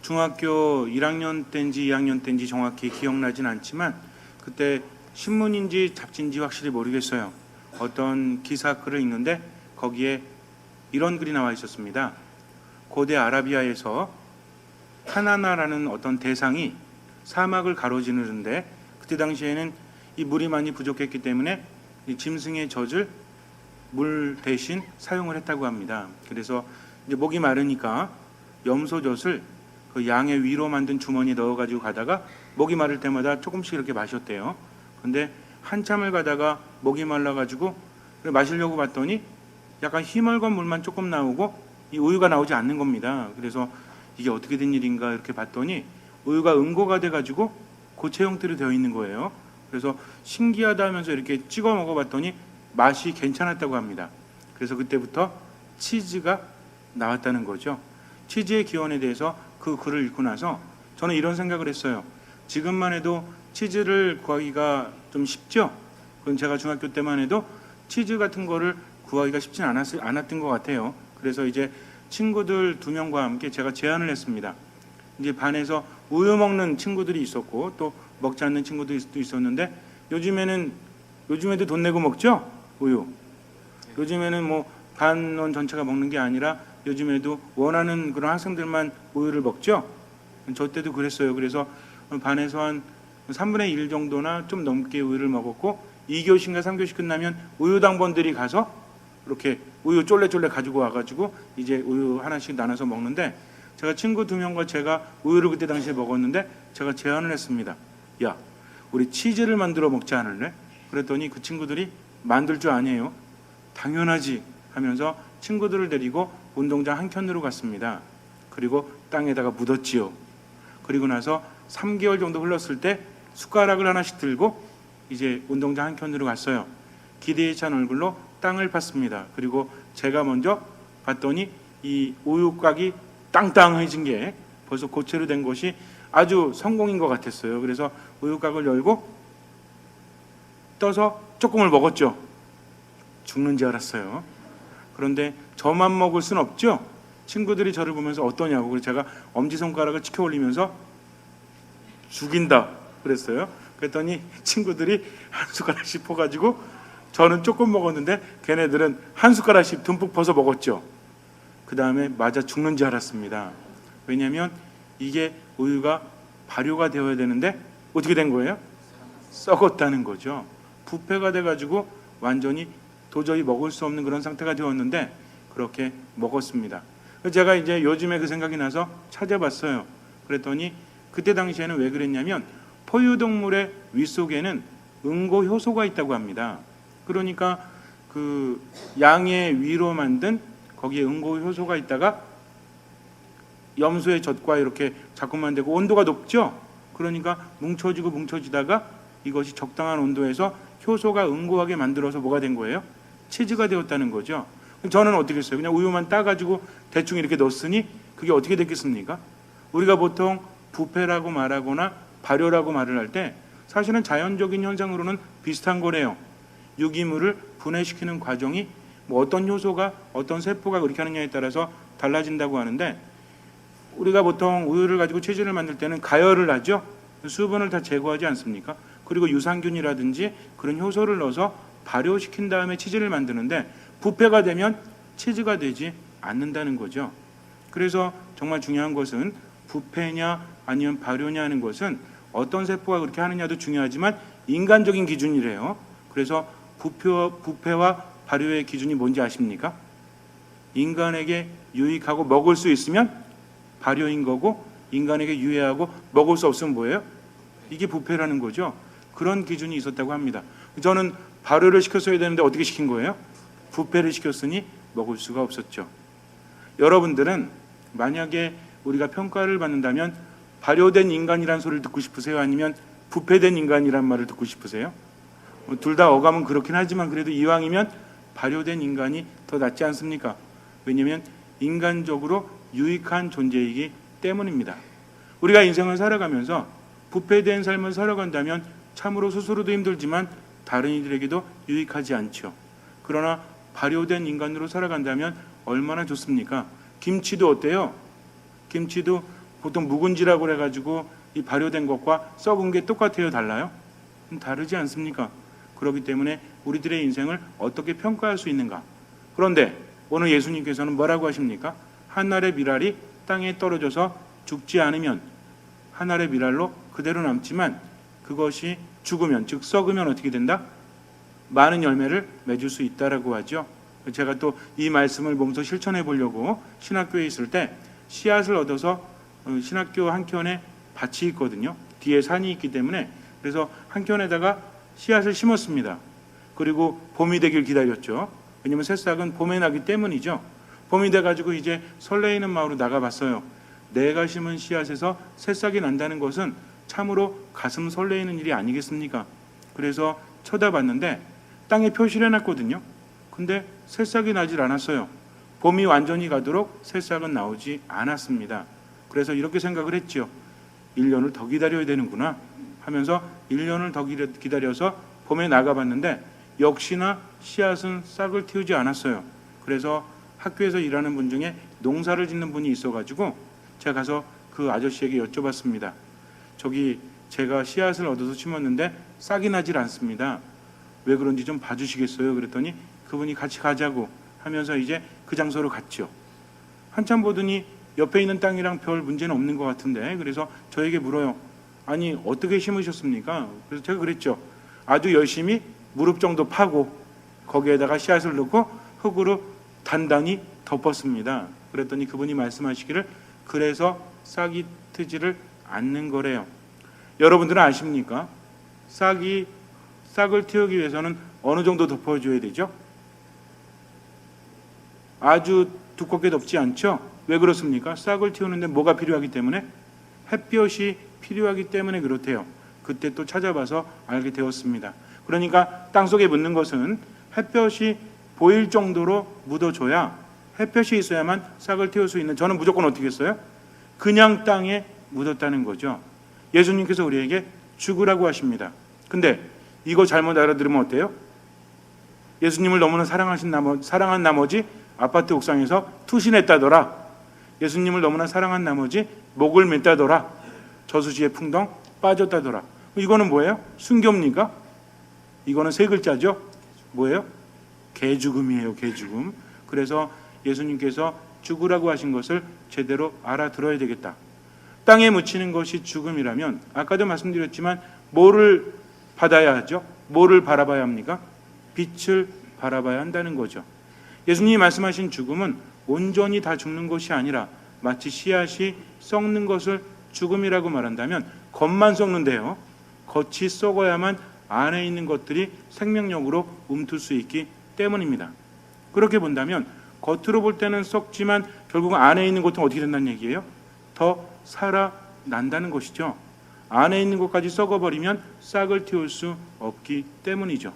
중학교 1학년 때인지 2학년 때인지 정확히 기억나진 않지만 그때 신문인지 잡지인지 확실히 모르겠어요. 어떤 기사 글을 읽는데 거기에 이런 글이 나와 있었습니다. 고대 아라비아에서 타나나라는 어떤 대상이 사막을 가로지르는데 그때 당시에는 이 물이 많이 부족했기 때문에 이 짐승의 젖을 물 대신 사용을 했다고 합니다. 그래서 이제 목이 마르니까 염소젖을 그 양의 위로 만든 주머니에 넣어가지고 가다가 목이 마를 때마다 조금씩 이렇게 마셨대요. 근데 한참을 가다가 목이 말라가지고 마시려고 봤더니 약간 희멀건 물만 조금 나오고 이 우유가 나오지 않는 겁니다. 그래서 이게 어떻게 된 일인가 이렇게 봤더니 우유가 응고가 돼가지고 고체 형태로 되어 있는 거예요. 그래서 신기하다 하면서 이렇게 찍어 먹어봤더니 맛이 괜찮았다고 합니다. 그래서 그때부터 치즈가 나왔다는 거죠. 치즈의 기원에 대해서 그 글을 읽고 나서 저는 이런 생각을 했어요. 지금만 해도 치즈를 구하기가 좀 쉽죠. 그건 제가 중학교 때만 해도 치즈 같은 거를 구하기가 쉽진 않았던 것 같아요. 그래서 이제 친구들 2명과 함께 제가 제안을 했습니다. 이제 반에서 우유 먹는 친구들이 있었고 또 먹지 않는 친구들도 있었는데 요즘에도 돈 내고 먹죠? 우유. 요즘에는 뭐 반원 전체가 먹는 게 아니라 요즘에도 원하는 그런 학생들만 우유를 먹죠? 저 때도 그랬어요. 그래서 반에서 한 3분의 1 정도나 좀 넘게 우유를 먹었고 2교시인가 3교시 끝나면 우유당번들이 가서 이렇게 우유 쫄래쫄래 가지고 와가지고 이제 우유 하나씩 나눠서 먹는데 제가 친구 2명과 제가 우유를 그때 당시에 먹었는데 제가 제안을 했습니다. 야, 우리 치즈를 만들어 먹지 않을래? 그랬더니 그 친구들이 만들 줄 아네요. 당연하지 하면서 친구들을 데리고 운동장 한켠으로 갔습니다. 그리고 땅에다가 묻었지요. 그리고 나서 3개월 정도 흘렀을 때 숟가락을 하나씩 들고 이제 운동장 한켠으로 갔어요. 기대에 찬 얼굴로 땅을 팠습니다. 그리고 제가 먼저 봤더니 이 우유곽이 땅땅해진 게 벌써 고체로 된 것이 아주 성공인 것 같았어요. 그래서 우유곽을 열고 떠서 조금을 먹었죠. 죽는 줄 알았어요. 그런데 저만 먹을 순 없죠. 친구들이 저를 보면서 어떠냐고. 그래서 제가 엄지손가락을 치켜 올리면서 죽인다 그랬어요. 그랬더니 친구들이 한 숟가락씩 퍼가지고 저는 조금 먹었는데 걔네들은 한 숟가락씩 듬뿍 퍼서 먹었죠. 그 다음에 맞아 죽는 줄 알았습니다. 왜냐하면 이게 우유가 발효가 되어야 되는데 어떻게 된 거예요? 썩었다는 거죠. 부패가 돼가지고 완전히 도저히 먹을 수 없는 그런 상태가 되었는데 그렇게 먹었습니다. 제가 이제 요즘에 그 생각이 나서 찾아봤어요. 그랬더니 그때 당시에는 왜 그랬냐면 포유동물의 윗속에는 응고 효소가 있다고 합니다. 그러니까 그 양의 위로 만든 거기에 응고 효소가 있다가 염소의 젖과 이렇게 자꾸만 되고 온도가 높죠. 그러니까 뭉쳐지다가 이것이 적당한 온도에서 효소가 응고하게 만들어서 뭐가 된 거예요? 치즈가 되었다는 거죠. 저는 어떻게 했어요? 그냥 우유만 따가지고 대충 이렇게 넣었으니 그게 어떻게 됐겠습니까? 우리가 보통 부패라고 말하거나 발효라고 말을 할 때 사실은 자연적인 현상으로는 비슷한 거래요. 유기물을 분해시키는 과정이 뭐 어떤 효소가 어떤 세포가 그렇게 하느냐에 따라서 달라진다고 하는데 우리가 보통 우유를 가지고 치즈를 만들 때는 가열을 하죠. 수분을 다 제거하지 않습니까? 그리고 유산균이라든지 그런 효소를 넣어서 발효시킨 다음에 치즈를 만드는데 부패가 되면 치즈가 되지 않는다는 거죠. 그래서 정말 중요한 것은 부패냐 아니면 발효냐 하는 것은 어떤 세포가 그렇게 하느냐도 중요하지만 인간적인 기준이래요. 그래서 부패와 발효의 기준이 뭔지 아십니까? 인간에게 유익하고 먹을 수 있으면 발효인 거고 인간에게 유해하고 먹을 수 없으면 뭐예요? 이게 부패라는 거죠. 그런 기준이 있었다고 합니다. 저는 발효를 시켰어야 되는데 어떻게 시킨 거예요? 부패를 시켰으니 먹을 수가 없었죠. 여러분들은 만약에 우리가 평가를 받는다면 발효된 인간이란 소리를 듣고 싶으세요? 아니면 부패된 인간이란 말을 듣고 싶으세요? 둘 다 어감은 그렇긴 하지만 그래도 이왕이면 발효된 인간이 더 낫지 않습니까? 왜냐하면 인간적으로 유익한 존재이기 때문입니다. 우리가 인생을 살아가면서 부패된 삶을 살아간다면 참으로 스스로도 힘들지만 다른 이들에게도 유익하지 않죠. 그러나 발효된 인간으로 살아간다면 얼마나 좋습니까? 김치도 어때요? 김치도 보통 묵은지라고 해가지고 이 발효된 것과 썩은 게 똑같아요, 달라요? 다르지 않습니까? 그렇기 때문에 우리들의 인생을 어떻게 평가할 수 있는가? 그런데 오늘 예수님께서는 뭐라고 하십니까? 한 알의 밀알이 땅에 떨어져서 죽지 않으면 한 알의 밀알로 그대로 남지만 그것이 죽으면, 즉 썩으면 어떻게 된다? 많은 열매를 맺을 수 있다라고 하죠. 제가 또 이 말씀을 몸소 실천해 보려고 신학교에 있을 때 씨앗을 얻어서 신학교 한켠에 밭이 있거든요. 뒤에 산이 있기 때문에 그래서 한켠에다가 씨앗을 심었습니다. 그리고 봄이 되길 기다렸죠. 왜냐하면 새싹은 봄에 나기 때문이죠. 봄이 돼가지고 이제 설레이는 마음으로 나가봤어요. 내가 심은 씨앗에서 새싹이 난다는 것은 참으로 가슴 설레이는 일이 아니겠습니까? 그래서 쳐다봤는데 땅에 표시를 해놨거든요. 근데 새싹이 나질 않았어요. 봄이 완전히 가도록 새싹은 나오지 않았습니다. 그래서 이렇게 생각을 했죠. 1년을 더 기다려야 되는구나 하면서 1년을 더 기다려서 봄에 나가봤는데 역시나 씨앗은 싹을 틔우지 않았어요. 그래서 학교에서 일하는 분 중에 농사를 짓는 분이 있어가지고 제가 가서 그 아저씨에게 여쭤봤습니다. 저기 제가 씨앗을 얻어서 심었는데 싹이 나질 않습니다. 왜 그런지 좀 봐주시겠어요? 그랬더니 그분이 같이 가자고 하면서 이제 그 장소로 갔죠. 한참 보더니 옆에 있는 땅이랑 별 문제는 없는 것 같은데 그래서 저에게 물어요. 아니 어떻게 심으셨습니까? 그래서 제가 그랬죠. 아주 열심히 무릎 정도 파고 거기에다가 씨앗을 넣고 흙으로 단단히 덮었습니다. 그랬더니 그분이 말씀하시기를 그래서 싹이 트지를 않는 거래요. 여러분들은 아십니까? 싹을 틔우기 위해서는 어느 정도 덮어줘야 되죠? 아주 두껍게 덮지 않죠? 왜 그렇습니까? 싹을 틔우는데 뭐가 필요하기 때문에? 햇볕이 필요하기 때문에 그렇대요. 그때 또 찾아봐서 알게 되었습니다. 그러니까 땅속에 묻는 것은 햇볕이 보일 정도로 묻어줘야 햇볕이 있어야만 싹을 틔울 수 있는, 저는 무조건 어떻게 했어요? 그냥 땅에 묻었다는 거죠. 예수님께서 우리에게 죽으라고 하십니다. 근데 이거 잘못 알아들으면 어때요? 예수님을 너무나 사랑한 나머지 아파트 옥상에서 투신했다더라. 예수님을 너무나 사랑한 나머지 목을 맸다더라. 저수지에 풍덩 빠졌다더라. 이거는 뭐예요? 순교입니까? 이거는 세 글자죠. 뭐예요? 개죽음이에요. 개죽음. 그래서 예수님께서 죽으라고 하신 것을 제대로 알아들어야 되겠다. 땅에 묻히는 것이 죽음이라면 아까도 말씀드렸지만 뭐를 받아야 하죠? 뭐를 바라봐야 합니까? 빛을 바라봐야 한다는 거죠. 예수님이 말씀하신 죽음은 온전히 다 죽는 것이 아니라 마치 씨앗이 썩는 것을 죽음이라고 말한다면 겉만 썩는데요. 겉이 썩어야만 안에 있는 것들이 생명력으로 움틀 수 있기 때문입니다. 그렇게 본다면 겉으로 볼 때는 썩지만 결국 안에 있는 것은 어떻게 된다는 얘기예요? 더 살아난다는 것이죠. 안에 있는 것까지 썩어버리면 싹을 틔울 수 없기 때문이죠.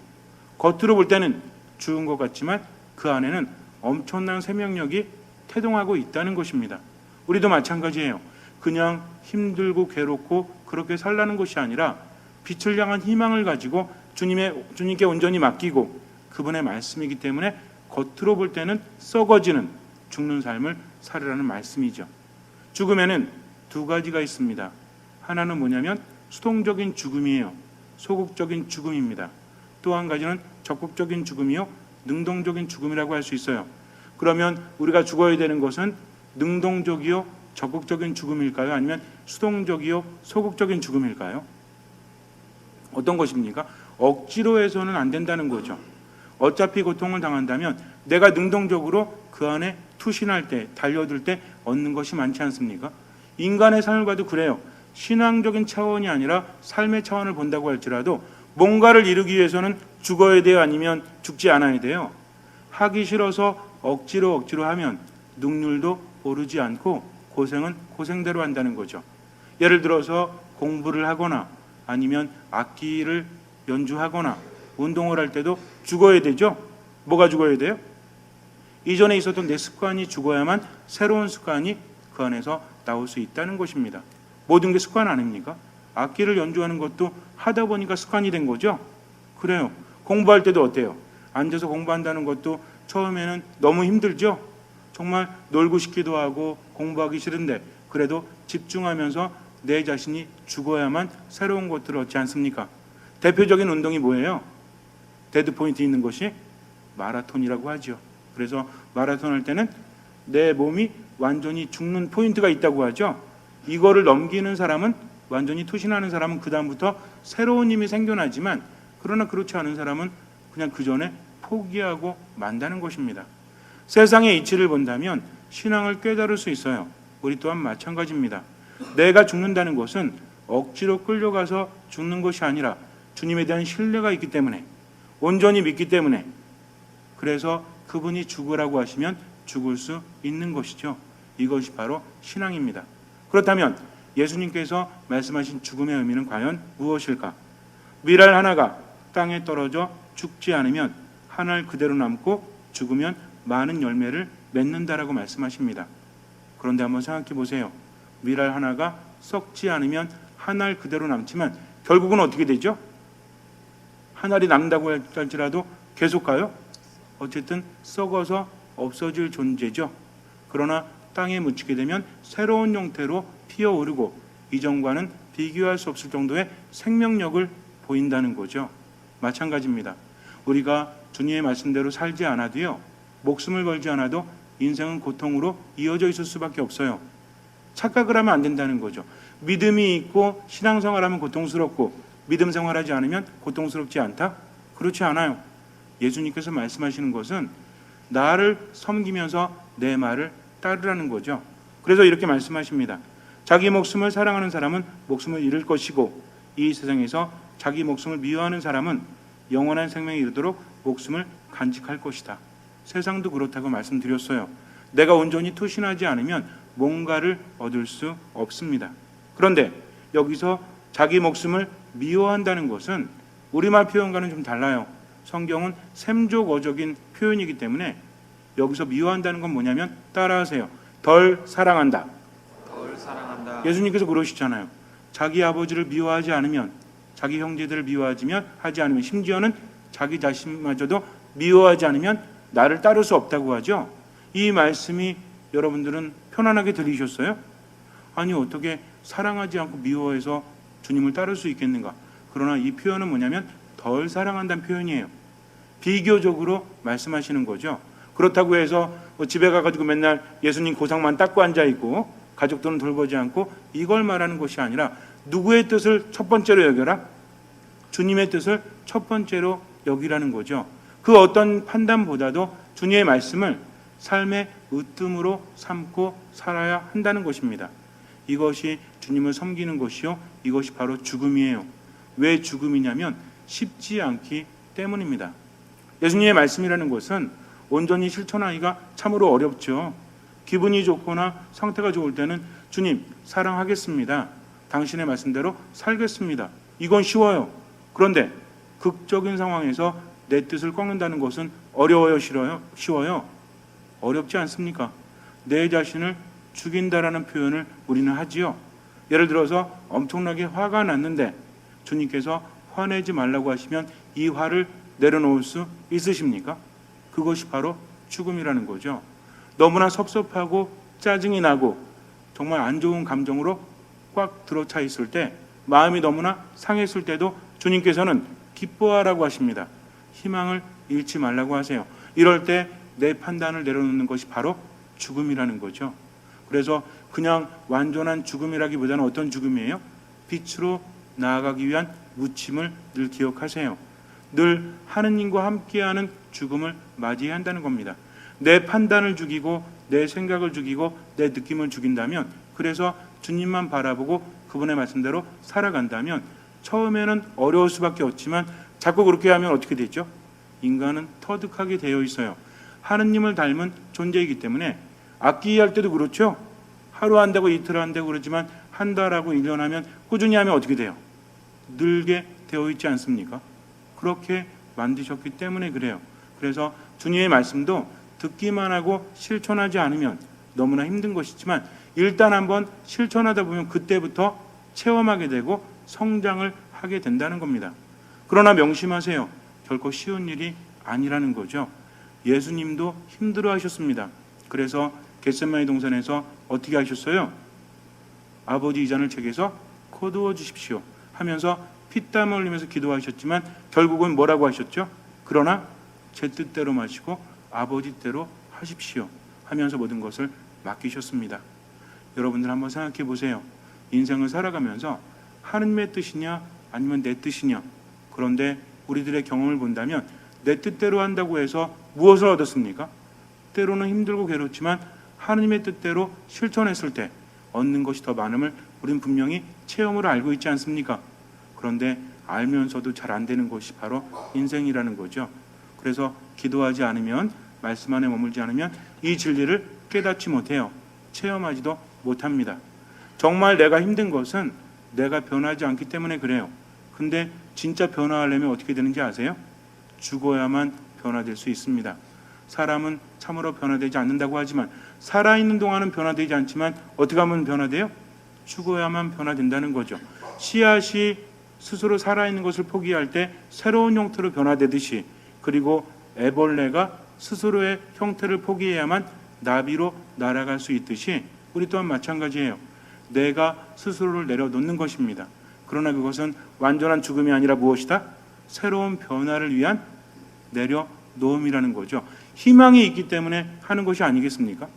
겉으로 볼 때는 죽은 것 같지만 그 안에는 엄청난 생명력이 태동하고 있다는 것입니다. 우리도 마찬가지예요. 그냥 힘들고 괴롭고 그렇게 살라는 것이 아니라 빛을 향한 희망을 가지고 주님께 온전히 맡기고 그분의 말씀이기 때문에 겉으로 볼 때는 썩어지는 죽는 삶을 살으라는 말씀이죠. 죽음에는 두 가지가 있습니다. 하나는 뭐냐면 수동적인 죽음이에요. 소극적인 죽음입니다. 또 한 가지는 적극적인 죽음이요. 능동적인 죽음이라고 할 수 있어요. 그러면 우리가 죽어야 되는 것은 능동적이요, 적극적인 죽음일까요? 아니면 수동적이요, 소극적인 죽음일까요? 어떤 것입니까? 억지로 해서는 안 된다는 거죠. 어차피 고통을 당한다면 내가 능동적으로 그 안에 투신할 때, 달려들 때 얻는 것이 많지 않습니까? 인간의 삶을 봐도 그래요. 신앙적인 차원이 아니라 삶의 차원을 본다고 할지라도 뭔가를 이루기 위해서는 죽어야 돼요? 아니면 죽지 않아야 돼요? 하기 싫어서 억지로 하면 능률도 오르지 않고 고생은 고생대로 한다는 거죠. 예를 들어서 공부를 하거나 아니면 악기를 연주하거나 운동을 할 때도 죽어야 되죠? 뭐가 죽어야 돼요? 이전에 있었던 내 습관이 죽어야만 새로운 습관이 그 안에서 나올 수 있다는 것입니다. 모든 게 습관 아닙니까? 악기를 연주하는 것도 하다 보니까 습관이 된 거죠? 그래요. 공부할 때도 어때요? 앉아서 공부한다는 것도 처음에는 너무 힘들죠? 정말 놀고 싶기도 하고 공부하기 싫은데 그래도 집중하면서 내 자신이 죽어야만 새로운 것들을 얻지 않습니까? 대표적인 운동이 뭐예요? 데드 포인트 있는 것이 마라톤이라고 하죠. 그래서 마라톤 할 때는 내 몸이 완전히 죽는 포인트가 있다고 하죠. 이거를 넘기는 사람은, 완전히 투신하는 사람은 그 다음부터 새로운 힘이 생겨나지만, 그러나 그렇지 않은 사람은 그냥 그 전에 포기하고 만다는 것입니다. 세상의 이치를 본다면 신앙을 깨달을 수 있어요. 우리 또한 마찬가지입니다. 내가 죽는다는 것은 억지로 끌려가서 죽는 것이 아니라 주님에 대한 신뢰가 있기 때문에, 온전히 믿기 때문에, 그래서 그분이 죽으라고 하시면 죽을 수 있는 것이죠. 이것이 바로 신앙입니다. 그렇다면 예수님께서 말씀하신 죽음의 의미는 과연 무엇일까? 밀알 하나가 땅에 떨어져 죽지 않으면 한 알 그대로 남고 죽으면 많은 열매를 맺는다라고 말씀하십니다. 그런데 한번 생각해 보세요. 밀알 하나가 썩지 않으면 한 알 그대로 남지만 결국은 어떻게 되죠? 한 알이 남는다고 할지라도 계속 가요? 어쨌든 썩어서 없어질 존재죠. 그러나 땅에 묻히게 되면 새로운 형태로 피어오르고 이전과는 비교할 수 없을 정도의 생명력을 보인다는 거죠. 마찬가지입니다. 우리가 주님의 말씀대로 살지 않아도요, 목숨을 걸지 않아도 인생은 고통으로 이어져 있을 수밖에 없어요. 착각을 하면 안 된다는 거죠. 믿음이 있고 신앙생활하면 고통스럽고 믿음 생활하지 않으면 고통스럽지 않다? 그렇지 않아요. 예수님께서 말씀하시는 것은 나를 섬기면서 내 말을 따르라는 거죠. 그래서 이렇게 말씀하십니다. 자기 목숨을 사랑하는 사람은 목숨을 잃을 것이고 이 세상에서 자기 목숨을 미워하는 사람은 영원한 생명에 이르도록 목숨을 간직할 것이다. 세상도 그렇다고 말씀드렸어요. 내가 온전히 투신하지 않으면 뭔가를 얻을 수 없습니다. 그런데 여기서 자기 목숨을 미워한다는 것은 우리말 표현과는 좀 달라요. 성경은 샘조어적인 표현이기 때문에 여기서 미워한다는 건 뭐냐면, 따라하세요. 덜 사랑한다. 덜 사랑한다. 예수님께서 그러시잖아요. 자기 아버지를 미워하지 않으면, 자기 형제들을 하지 않으면, 심지어는 자기 자신마저도 미워하지 않으면 나를 따를 수 없다고 하죠. 이 말씀이 여러분들은 편안하게 들리셨어요? 아니, 어떻게 사랑하지 않고 미워해서 주님을 따를 수 있겠는가? 그러나 이 표현은 뭐냐면 덜 사랑한다는 표현이에요. 비교적으로 말씀하시는 거죠. 그렇다고 해서 집에 가가지고 맨날 예수님 고상만 닦고 앉아있고 가족들은 돌보지 않고, 이걸 말하는 것이 아니라 누구의 뜻을 첫 번째로 여겨라? 주님의 뜻을 첫 번째로 여기라는 거죠. 그 어떤 판단보다도 주님의 말씀을 삶의 으뜸으로 삼고 살아야 한다는 것입니다. 이것이 주님을 섬기는 것이요, 이것이 바로 죽음이에요. 왜 죽음이냐면 쉽지 않기 때문입니다. 예수님의 말씀이라는 것은 온전히 실천하기가 참으로 어렵죠. 기분이 좋거나 상태가 좋을 때는 주님 사랑하겠습니다, 당신의 말씀대로 살겠습니다, 이건 쉬워요. 그런데 극적인 상황에서 내 뜻을 꺾는다는 것은 어려워요, 싫어요? 쉬워요? 어렵지 않습니까? 내 자신을 죽인다라는 표현을 우리는 하지요. 예를 들어서 엄청나게 화가 났는데 주님께서 화내지 말라고 하시면 이 화를 내려놓을 수 있으십니까? 그것이 바로 죽음이라는 거죠. 너무나 섭섭하고 짜증이 나고 정말 안 좋은 감정으로 꽉 들어차 있을 때, 마음이 너무나 상했을 때도 주님께서는 기뻐하라고 하십니다. 희망을 잃지 말라고 하세요. 이럴 때 내 판단을 내려놓는 것이 바로 죽음이라는 거죠. 그래서 그냥 완전한 죽음이라기보다는 어떤 죽음이에요? 빛으로 나아가기 위한 무침을 늘 기억하세요. 늘 하느님과 함께하는 죽음을 맞이해야 한다는 겁니다. 내 판단을 죽이고 내 생각을 죽이고 내 느낌을 죽인다면, 그래서 주님만 바라보고 그분의 말씀대로 살아간다면 처음에는 어려울 수밖에 없지만 자꾸 그렇게 하면 어떻게 되죠? 인간은 터득하게 되어 있어요. 하느님을 닮은 존재이기 때문에 악기 할 때도 그렇죠. 하루 한다고 이틀 한다고 그러지만 한 달하고 1년 하면 꾸준히 하면 어떻게 돼요? 늘게 되어 있지 않습니까? 그렇게 만드셨기 때문에 그래요. 그래서 주님의 말씀도 듣기만 하고 실천하지 않으면 너무나 힘든 것이지만 일단 한번 실천하다 보면 그때부터 체험하게 되고 성장을 하게 된다는 겁니다. 그러나 명심하세요. 결코 쉬운 일이 아니라는 거죠. 예수님도 힘들어 하셨습니다. 그래서 겟세마네 동산에서 어떻게 하셨어요? 아버지 이 잔을 제게서 거두어 주십시오 하면서 피땀을 흘리면서 기도하셨지만 결국은 뭐라고 하셨죠? 그러나 제 뜻대로 마시고 아버지 뜻대로 하십시오 하면서 모든 것을 맡기셨습니다. 여러분들 한번 생각해 보세요. 인생을 살아가면서 하느님의 뜻이냐 아니면 내 뜻이냐. 그런데 우리들의 경험을 본다면 내 뜻대로 한다고 해서 무엇을 얻었습니까? 때로는 힘들고 괴롭지만 하느님의 뜻대로 실천했을 때 얻는 것이 더 많음을 우리는 분명히 체험으로 알고 있지 않습니까? 그런데 알면서도 잘 안 되는 것이 바로 인생이라는 거죠. 그래서 기도하지 않으면, 말씀 안에 머물지 않으면 이 진리를 깨닫지 못해요. 체험하지도 못합니다. 정말 내가 힘든 것은 내가 변하지 않기 때문에 그래요. 근데 진짜 변화하려면 어떻게 되는지 아세요? 죽어야만 변화될 수 있습니다. 사람은 참으로 변화되지 않는다고 하지만 살아있는 동안은 변화되지 않지만 어떻게 하면 변화돼요? 죽어야만 변화된다는 거죠. 씨앗이 스스로 살아있는 것을 포기할 때 새로운 형태로 변화되듯이, 그리고 애벌레가 스스로의 형태를 포기해야만 나비로 날아갈 수 있듯이 우리 또한 마찬가지예요. 내가 스스로를 내려놓는 것입니다. 그러나 그것은 완전한 죽음이 아니라 무엇이다? 새로운 변화를 위한 내려놓음이라는 거죠. 희망이 있기 때문에 하는 것이 아니겠습니까?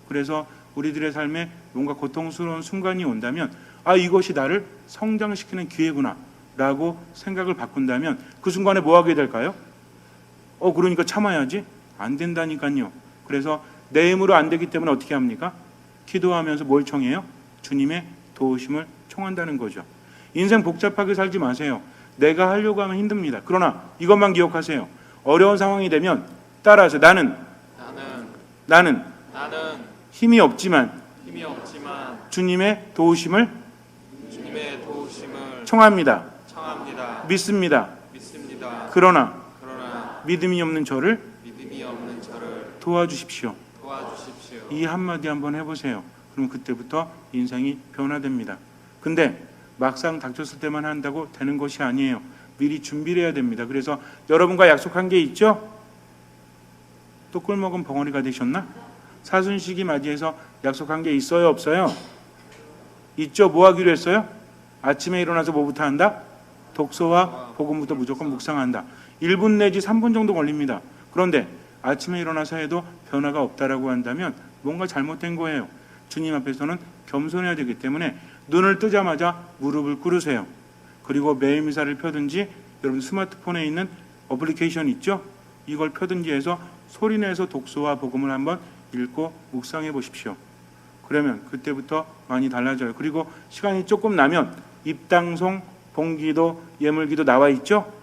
그래서 우리들의 삶에 뭔가 고통스러운 순간이 온다면 이것이 나를 성장시키는 기회구나 라고 생각을 바꾼다면 그 순간에 뭐 하게 될까요? 그러니까 참아야지. 안 된다니까요. 그래서 내 힘으로 안 되기 때문에 어떻게 합니까? 기도하면서 뭘 청해요? 주님의 도우심을 청한다는 거죠. 인생 복잡하게 살지 마세요. 내가 하려고 하면 힘듭니다. 그러나 이것만 기억하세요. 어려운 상황이 되면 따라서 나는 힘이 없지만 주님의 도우심을 청합니다. 믿습니다. 그러나 믿음이 없는 저를 도와주십시오. 이 한마디 한번 해보세요. 그럼 그때부터 인생이 변화됩니다. 근데 막상 닥쳤을 때만 한다고 되는 것이 아니에요. 미리 준비를 해야 됩니다. 그래서 여러분과 약속한 게 있죠? 또 꿀먹은 벙어리가 되셨나? 사순시기 맞이해서 약속한 게 있어요? 없어요? 있죠? 뭐 하기로 했어요? 아침에 일어나서 뭐부터 한다? 독서와 복음부터 무조건 묵상한다. 1분 내지 3분 정도 걸립니다. 그런데 아침에 일어나서 해도 변화가 없다라고 한다면 뭔가 잘못된 거예요. 주님 앞에서는 겸손해야 되기 때문에 눈을 뜨자마자 무릎을 꿇으세요. 그리고 매일 미사를 펴든지, 여러분 스마트폰에 있는 어플리케이션 있죠? 이걸 펴든지 해서 소리내서 독서와 복음을 한번 읽고 묵상해 보십시오. 그러면 그때부터 많이 달라져요. 그리고 시간이 조금 나면 입당송, 봉기도, 예물기도 나와 있죠?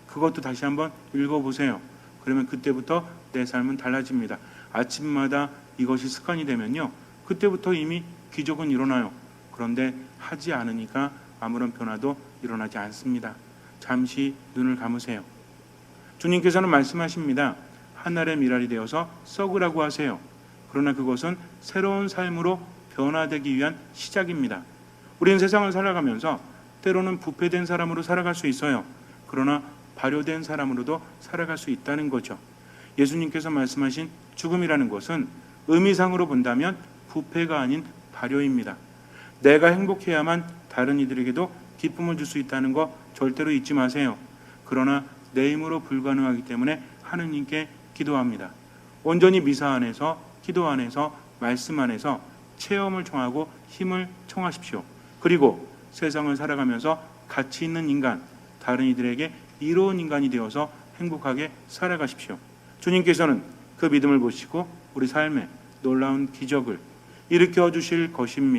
그것도 다시 한번 읽어보세요. 그러면 그때부터 내 삶은 달라집니다. 아침마다 이것이 습관이 되면요, 그때부터 이미 기적은 일어나요. 그런데 하지 않으니까 아무런 변화도 일어나지 않습니다. 잠시 눈을 감으세요. 주님께서는 말씀하십니다. 한 알의 밀알이 되어서 썩으라고 하세요. 그러나 그것은 새로운 삶으로 변화되기 위한 시작입니다. 우리는 세상을 살아가면서 때로는 부패된 사람으로 살아갈 수 있어요. 그러나 발효된 사람으로도 살아갈 수 있다는 거죠. 예수님께서 말씀하신 죽음이라는 것은 의미상으로 본다면 부패가 아닌 발효입니다. 내가 행복해야만 다른 이들에게도 기쁨을 줄 수 있다는 거 절대로 잊지 마세요. 그러나 내 힘으로 불가능하기 때문에 하느님께 기도합니다. 온전히 미사 안에서, 기도 안에서, 말씀 안에서 체험을 청하고 힘을 청하십시오. 그리고 세상을 살아가면서 가치 있는 인간, 다른 이들에게 이로운 인간이 되어서 행복하게 살아가십시오. 주님께서는 그 믿음을 보시고 우리 삶에 놀라운 기적을 일으켜 주실 것입니다.